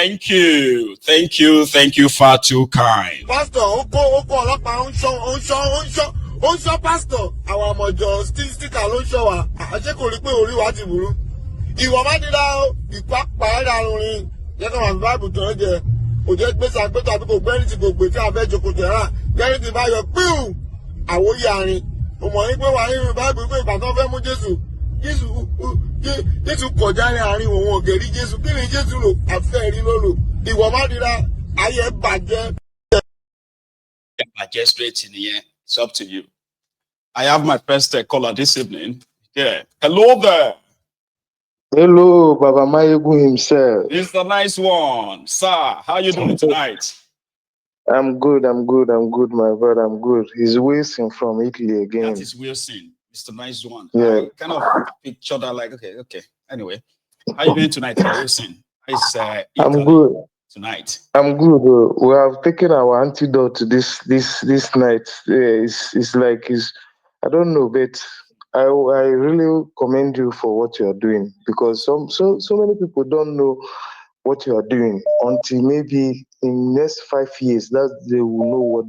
Thank you. Far too kind. Pastor, Pastor, our mojo sticker ló show wa. Àṣé kò rí pé orí wa ti burú. Ìwọ má dira o, ìpápá ẹ̀dá lórin. Jẹ́ ká wà Bible tó ń jẹ. Kò jẹ́ gbèsè àgbẹ̀tọ̀ àbí kò gbẹ́rì tí kò gbé tí a fẹ́ jókòó jẹ̀rà. Gbẹ́rì tí bá yọ píù. Àwòyí àárín. Mo mọ̀ ní pé wà nínú Bible pé ìgbà tó fẹ́ mú Jésù kọjá ní àárín òun ògèrí Jésù. Kí ni Jésù lò? Àfẹ́ rí ló lò. Ìwọ má dira ayé bàjẹ́. Straight in the air. It's up to you. I have my first caller this evening. Yeah. Hello there. Hello, Baba Mayegun himself. It's the nice one. Sir, how you doing tonight? I'm good, my brother. I'm good. He's Wilson from Italy again. That is Wilson. It's the nice one. Yeah. I kind of picture that like, okay. Anyway, how you doing tonight, Wilson? It's I'm good. Tonight. I'm good. We have taken our antidote this night. It's like I don't know, but I really commend you for what you are doing, because so many people don't know what you are doing until maybe in next 5 years that they will know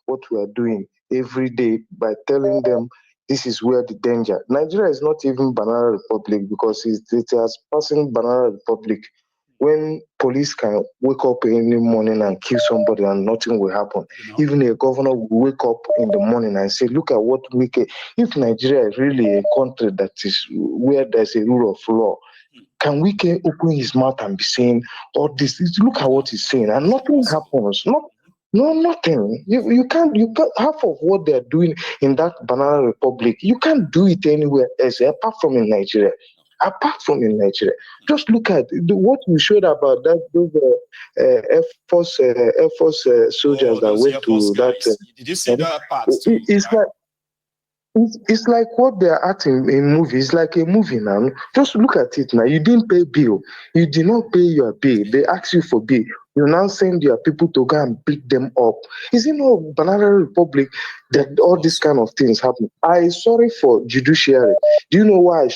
what we are doing every day by telling them this is where the danger. Nigeria is not even Banana Republic, because it has passing Banana Republic. When police can wake up in the morning and kill somebody and nothing will happen, even a governor will wake up in the morning and say, look at what Wike. If Nigeria is really a country that is where there's a rule of law, can Wike open his mouth and be saying all this? Look at what he's saying, and nothing happens. Nothing. You can't. Half of what they're doing in that Banana Republic, you can't do it anywhere else apart from in Nigeria. Just look at what we showed about those Air Force soldiers that went to that. Did you see that part? It's like what they're acting in movies. It's like a movie now. Just look at it now. You didn't pay bill. You did not pay your bill. They ask you for bill. You now send your people to go and pick them up. Is it not Banana Republic that all these kind of things happen? I sorry for judiciary. Do you know why I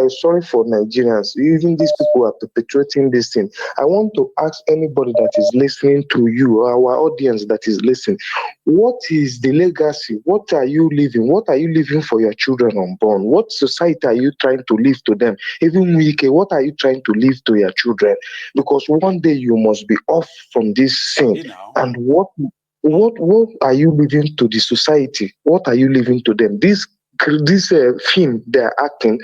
sorry for Nigerians? Even these people are perpetuating this thing. I want to ask anybody that is listening to you, our audience that is listening, what is the legacy? What are you leaving? What are you leaving for your children unborn? What society are you trying to leave to them? Even Wike, what are you trying to leave to your children? Because one day you must be off from this sin. And what are you leaving to the society? What are you leaving to them? This film they're acting,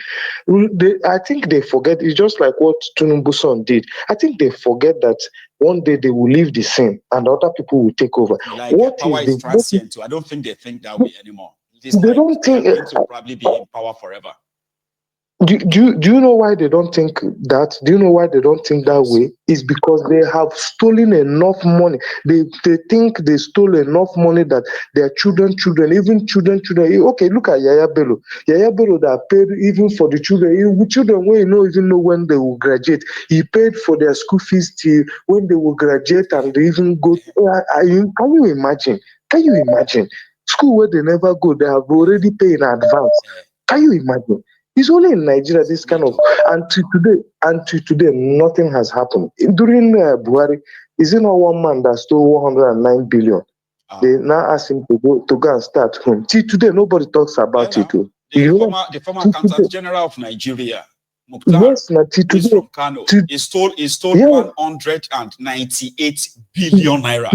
I think they forget. It's just like what Tinubu son did. I think they forget that one day they will leave the sin and other people will take over. Like power is transient too. I don't think they think that way anymore. They don't think they're going to probably be in power forever. Do you know why they don't think that? Do you know why they don't think that way? It's because they have stolen enough money. They think they stole enough money that their children, even children. Okay, look at Yaya Bello. Yaya Bello that paid even for the children. Children will even know when they will graduate. He paid for their school fees till when they will graduate and they even go. Can you imagine? Can you imagine? School where they never go, they have already paid in advance. Can you imagine? It's only in Nigeria this kind of, until today, nothing has happened. During Buhari, is it not one man that stole 109 billion? They now ask him to go and start home. Till today, nobody talks about it. The former accountant general of Nigeria, Mukhtar, yes, is from Kano. He stole 198 billion naira.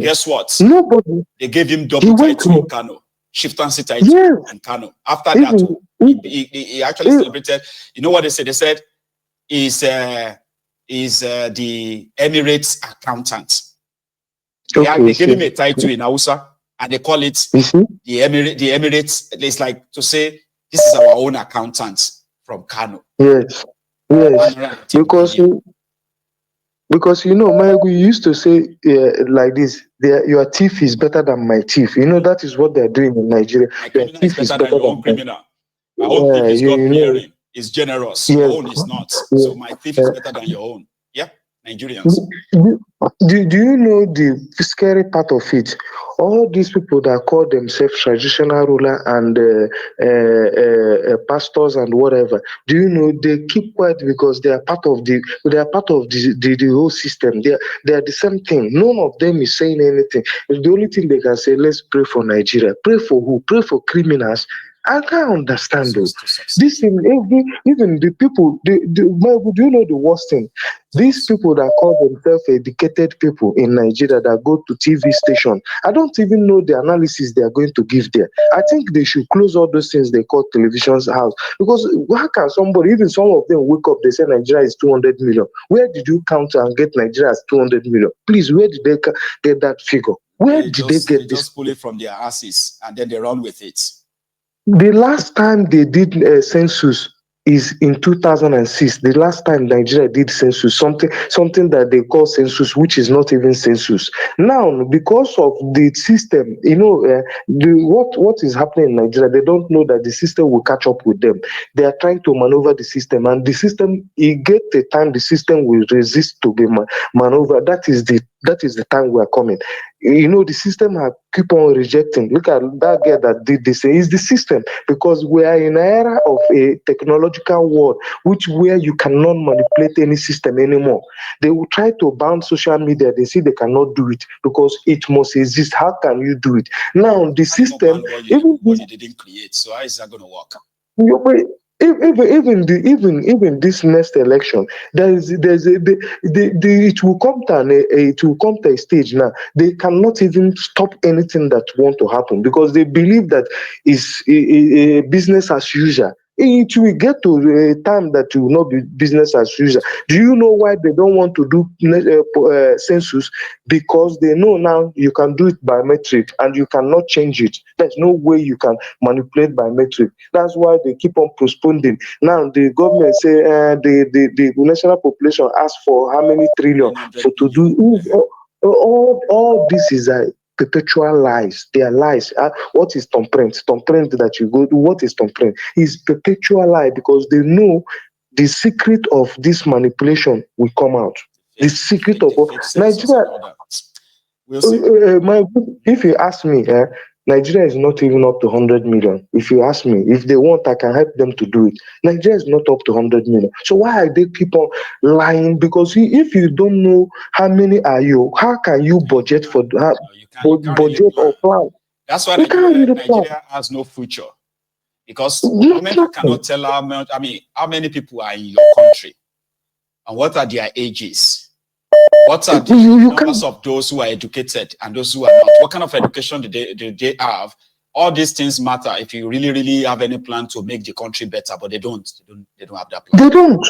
Guess what? Nobody. They gave him double title in Kano. Shiftancy title and Kano. After that, he actually celebrated. You know what they said? They said is the Emirates accountant. They gave him a title in Hausa and they call it the Emirates. It's like to say this is our own accountant from Kano. Yes. Because Mayogu, you used to say like this, your thief is better than my thief. That is what they're doing in Nigeria. Your thief is better than your own criminal. My own thief is God-fearing, is generous. Your own is not. So my thief is better than your own. Yeah. Nigerians. Do you know the scary part of it? All these people that call themselves traditional ruler and pastors and whatever, do you know they keep quiet because they are part of the whole system. They are the same thing. None of them is saying anything. The only thing they can say, let's pray for Nigeria. Pray for who? Pray for criminals. I can't understand though. This thing, even the people, do you know the worst thing? These people that call themselves educated people in Nigeria that go to TV station, I don't even know the analysis they are going to give there. I think they should close all those things they call television's house. Because how can somebody, even some of them wake up, they say Nigeria is 200 million. Where did you count and get Nigeria as 200 million? Please, where did they get that figure? Where did they get this? They just pull it from their asses and then they run with it. The last time they did census is in 2006. The last time Nigeria did census, something that they call census, which is not even census. Now, because of the system, what is happening in Nigeria, they don't know that the system will catch up with them. They are trying to maneuver the system, and the system, it get the time the system will resist to be maneuvered. That is the time we are coming. The system have keep on rejecting. Look at that girl that did this. It's the system, because we are in an era of a technological world, where you cannot manipulate any system anymore. They will try to ban social media. They say they cannot do it because it must exist. How can you do it? Now the system, what you didn't create. So how is that going to work? Even this next election, it will come to a stage now. They cannot even stop anything that want to happen because they believe that it's a business as usual. It will get to a time that it will not be business as usual. Do you know why they don't want to do census? Because they know now you can do it biometric and you cannot change it. There's no way you can manipulate biometric. That's why they keep on postponing. Now the government say the national population asks for how many trillion to do all this is a perpetual lies. They are lies. What is thumbprint? Thumbprint that you go to. What is thumbprint? Is perpetual lie because they know the secret of this manipulation will come out. The secret of Nigeria. If you ask me, Nigeria is not even up to 100 million. If you ask me, if they want, I can help them to do it. Nigeria is not up to 100 million. So why are they keep on lying? Because if you don't know how many are you, how can you budget for that? Budget or plan? That's why Nigeria has no future. Because government cannot tell how many people are in your country and what are their ages. What are the numbers of those who are educated and those who are not? What kind of education do they have? All these things matter if you really have any plan to make the country better, but they don't have that plan. They don't.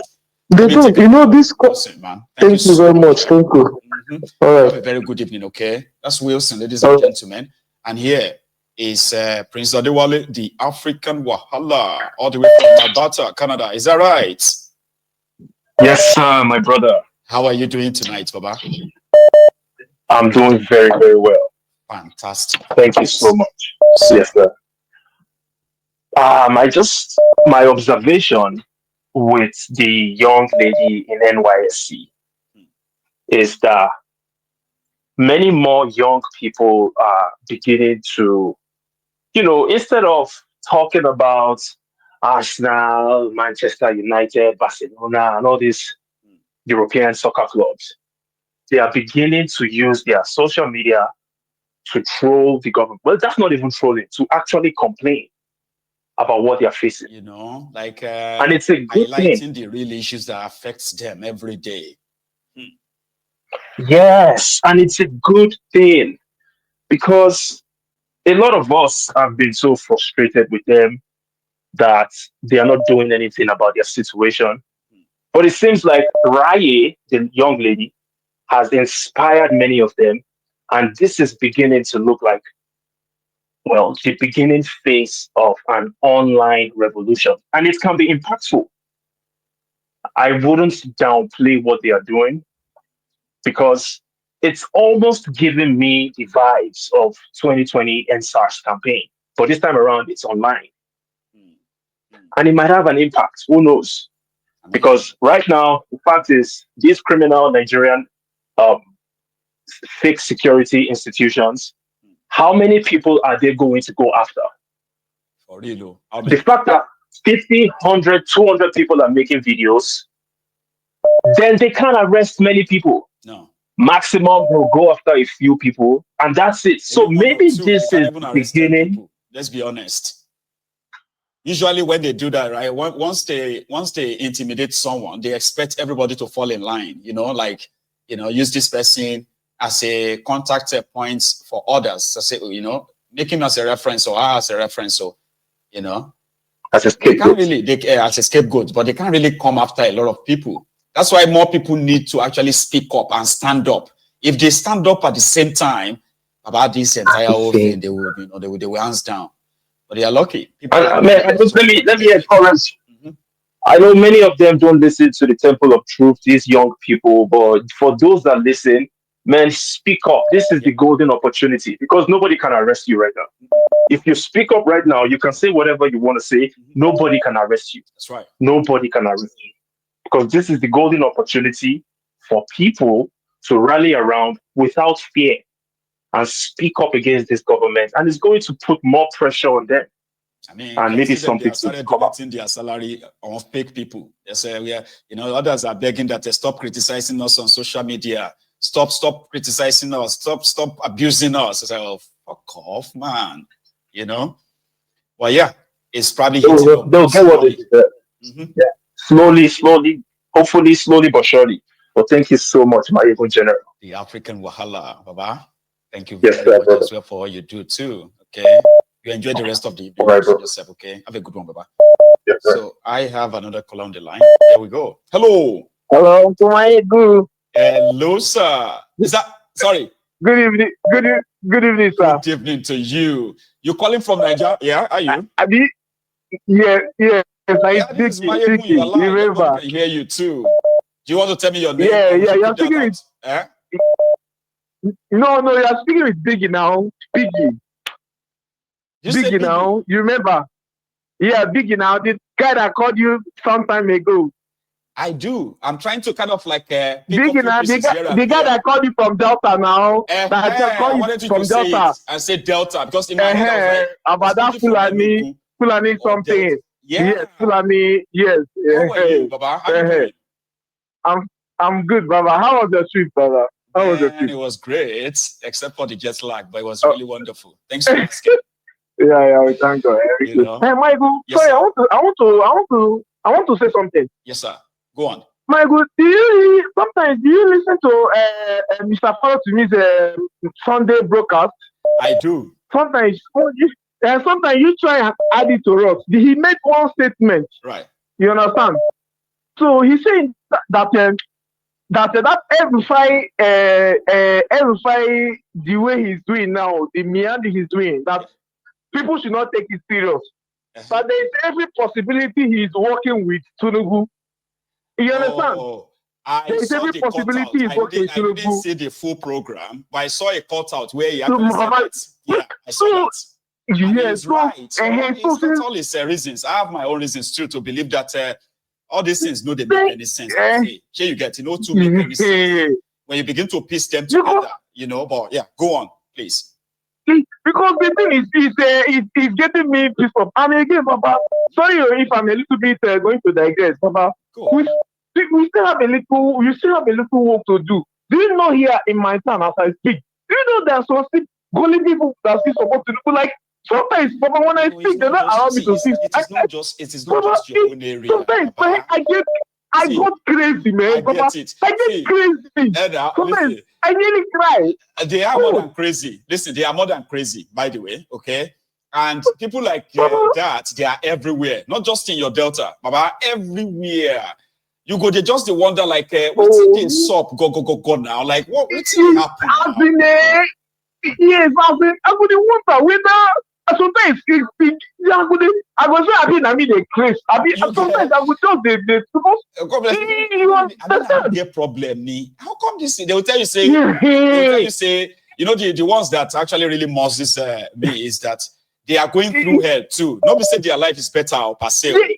This Wilson, man. Thank you very much. Thank you. Mm-hmm. All right. Have a very good evening, okay? That's Wilson, ladies and gentlemen. And here is Prince Adewale, the African Wahala, all the way from Alberta, Canada. Is that right? Yes, sir, my brother. How are you doing tonight, Baba? I'm doing very, very well. Fantastic. Thank you so much. Yes, sir. My observation with the young lady in NYSC is that many more young people are beginning to, instead of talking about Arsenal, Manchester United, Barcelona, and all these European soccer clubs, they are beginning to use their social media to troll the government. Well, that's not even trolling, to actually complain about what they are facing. And it's a good highlighting the real issues that affects them every day. Yes, and it's a good thing because a lot of us have been so frustrated with them that they are not doing anything about their situation. But it seems like Raye, the young lady, has inspired many of them. And this is beginning to look like, well, the beginning phase of an online revolution. And it can be impactful. I wouldn't downplay what they are doing because it's almost giving me the vibes of 2020 NSARS campaign. But this time around, it's online. And it might have an impact. Who knows? Because right now, the fact is, these criminal Nigerian um, fake security institutions, how many people are they going to go after? For real, the fact that 50, 100, 200 people are making videos, then they can't arrest many people. No. Maximum will go after a few people, and that's it. So maybe this is the beginning. Let's be honest. Usually when they do that, right, once they intimidate someone, they expect everybody to fall in line, like, use this person as a contact point for others. So say, make him as a reference or her as a reference. So, as a scapegoat. As a scapegoat, but they can't really come after a lot of people. That's why more people need to actually speak up and stand up. If they stand up at the same time about this entire whole thing, they will hands down. But they are lucky. Let me encourage. I know many of them don't listen to the Temple of Truth, these young people, but for those that listen, man, speak up. This is the golden opportunity, because nobody can arrest you right now. If you speak up right now, you can say whatever you want to say. Nobody can arrest you. That's right. Nobody can arrest you. Because this is the golden opportunity for people to rally around without fear and speak up against this government. And it's going to put more pressure on them. I mean, and maybe some people started collecting their salary on fake people. They say, others are begging that they stop criticizing us on social media. Stop criticizing us. Stop abusing us. It's like, oh, fuck off, man. Well, yeah, it's probably they'll get what they deserve. Yeah, slowly, hopefully slowly but surely. But thank you so much, my evil general. The African Wahala, Baba. Thank you very much as well for all you do too. Okay, you enjoy the rest of the evening yourself. Okay, have a good one, Baba. Yes, sir. So I have another call on the line. Here we go. Hello. Hello, to my good. Hello, sir. Is that sorry? Good evening. Good evening, sir. Good evening to you. You calling from Nigeria? Yeah, are you? Yes. This is Mayegun. Remember, I can hear you too. Do you want to tell me your name? Yeah. You're speaking with. No, you're speaking with Biggie now. Biggie now. You remember? Yeah, Biggie now. The guy that called you some time ago. I do. I'm trying to kind of like Biggie now. The guy that called you from Delta now. I wanted you to say it and say Delta because in my head I was like, about that Fulani something. Yeah. Fulani. Yes. How are you, Baba? How are you doing? I'm good, Baba. How was the trip, Baba? It was great, except for the jet lag, but it was really wonderful. Thanks for asking. Yeah, we thank God. Hey, Michael, yes, sorry, I want to say something. Yes, sir. Go on. Michael, do you listen to Mr. Follow to me's Sunday broadcast? I do. Sometimes you try and add it to us. He made one statement. Right. You understand? So he's saying that every the way he's doing now, the meander he's doing, that people should not take it serious. But there is every possibility he's working with Tinubu. You understand? I saw the possibility I didn't see the full program, but I saw a cutout where he actually said that. Yeah, I saw that. Yes, right. He's got all his reasons. I have my own reasons too to believe that all these things they make any sense. Here you get, to make any sense. When you begin to piece them together, but yeah, go on, please. Because the thing is getting me pissed off. And again, Baba, sorry if I'm a little bit going to digress, Baba. We still have a little work to do. Do you know here in my town as I speak? Do you know there's some golden people that still support to do like sometimes, Baba, when I speak, they don't allow me to speak. It is not just your own area. Sometimes I got crazy, man. I get crazy. Sometimes I nearly cry. They are more than crazy. Listen, they are more than crazy, by the way, okay? And people like that, they are everywhere. Not just in your Delta, Baba, everywhere. You go, they just wonder, like, what's this up? Go now. Like, what's happening? Yes, I go the water whether sometimes I go say I mean the craze. Sometimes I would just I don't get problem. How come this? They will tell you say the ones that actually really must me is that they are going through hell too. Nobody say their life is better or per se.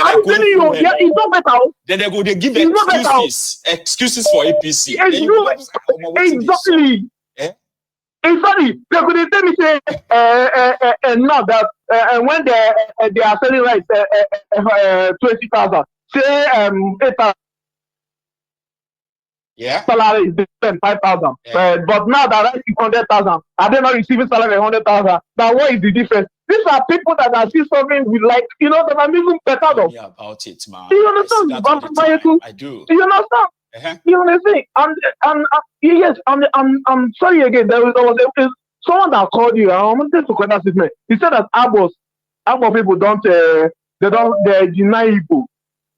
I'm telling you, yeah, it's not better. Then they give excuses for APC. Exactly. Exactly. They could tell me say now that when they are selling rice 20,000, say 8,000. Yeah. Salary is different 5,000. But now that rice is 100,000, are they not receiving salary 100,000? Now what is the difference? These are people that are still suffering with, like, you know, that are even better though. Yeah, about it, man. Do you understand? I do. Do you understand? You understand? And yes, I'm sorry again. There was someone that called you. I wanted to correct that statement. He said that Agbo people they deny Igbo.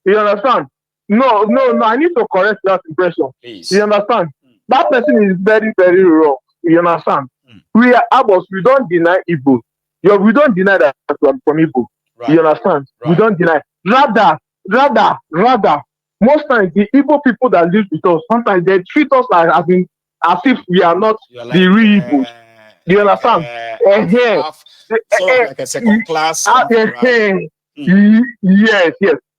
You understand? No. I need to correct that impression. Please. You understand? That person is very, very wrong. You understand? We are Agbos. We don't deny Igbo. We don't deny that from Igbo. Right. You understand? Right. We don't deny. Rather, most times the Igbo people that live with us, sometimes they treat us as if we are not like, the real Igbos. You understand? Like a second class. Yes.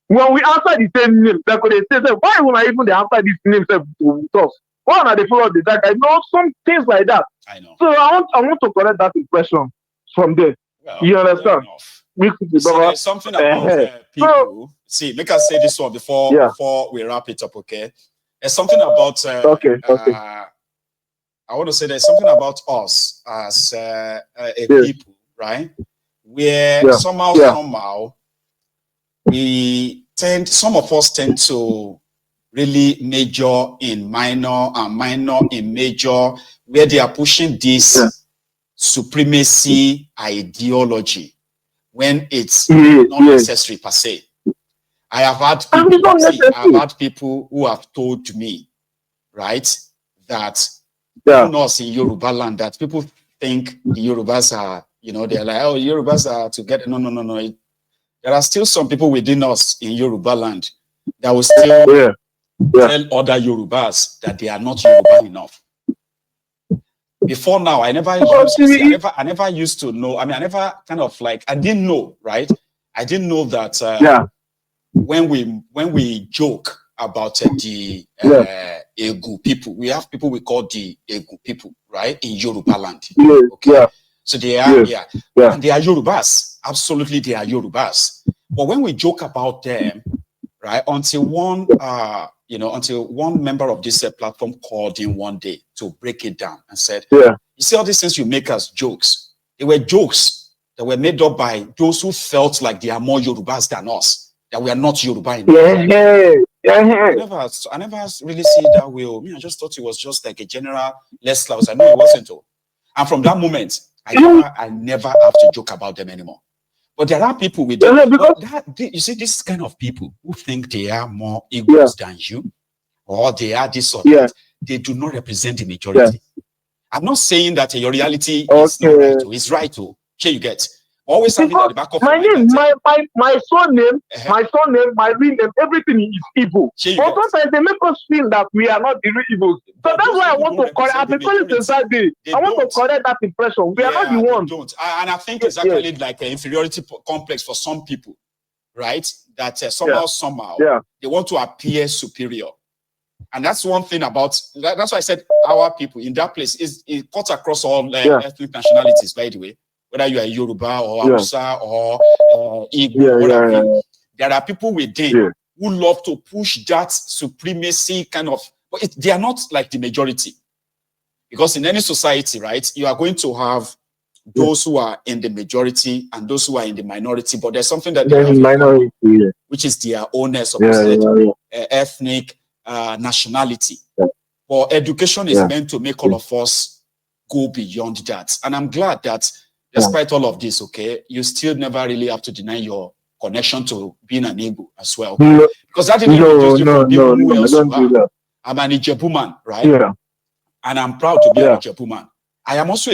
When we answer the same name, they could say, why would I even answer this name with us? Why not they follow the dark? I know some things like that. I know. So I want to correct that impression from there. Well, you understand? There's something about people. See, make us say this one before we wrap it up, okay? There's something about I want to say there's something about us as a people, right? Where somehow some of us tend to really major in minor and minor in major, where they are pushing this supremacy ideology when it's not necessary per se. I have had people who have told me, right, that us in Yoruba land, that people think the Yorubas are, they're like, oh, Yorubas are together. No. There are still some people within us in Yoruba land that will still tell other Yorubas that they are not Yoruba enough. Before now, I never used to know. I mean, I never I didn't know, right? I didn't know that when we joke about the Egu people, we have people we call the Egu people, right, in Yoruba land. Okay, so they are and they are Yorubas. Absolutely, they are Yorubas. But when we joke about them, right, until one member of this platform called in one day to break it down and said, you see all these things you make as jokes, they were jokes that were made up by those who felt like they are more Yorubas than us, that we are not Yoruba enough. I never really see it that way. I just thought it was just like a general less loud. I know it wasn't. And from that moment, I never have to joke about them anymore. But there are people with you see, this kind of people who think they are more Igbos than you, or they are this or that, they do not represent the majority. I'm not saying that your reality is not right. It's right. Sure, you get. Always have it at the back of my name, my surname, my real name, everything is Igbo. But sometimes they make us feel that we are not the real Igbos. So that's why I want to correct. I've been calling since that day. I want to correct that impression. We are not the one. Don't. And I think it's actually like an inferiority complex for some people, right? That somehow they want to appear superior. And that's one thing about that's why I said our people in that place it cuts across all ethnic nationalities, by the way. Whether you are Yoruba or Hausa or Igbo, whatever. There are people within who love to push that supremacy kind of, but they are not like the majority. Because in any society, right, you are going to have those who are in the majority and those who are in the minority, but there's something that they have minority, which is their own ethnic nationality. But education is meant to make all of us go beyond that. And I'm glad that despite all of this, you still never really have to deny your connection to being an Igbo as well. Because that didn't reduce you from people who else you are. I'm an Ijebu man, right? And I'm proud to be an Ijebu man. I am also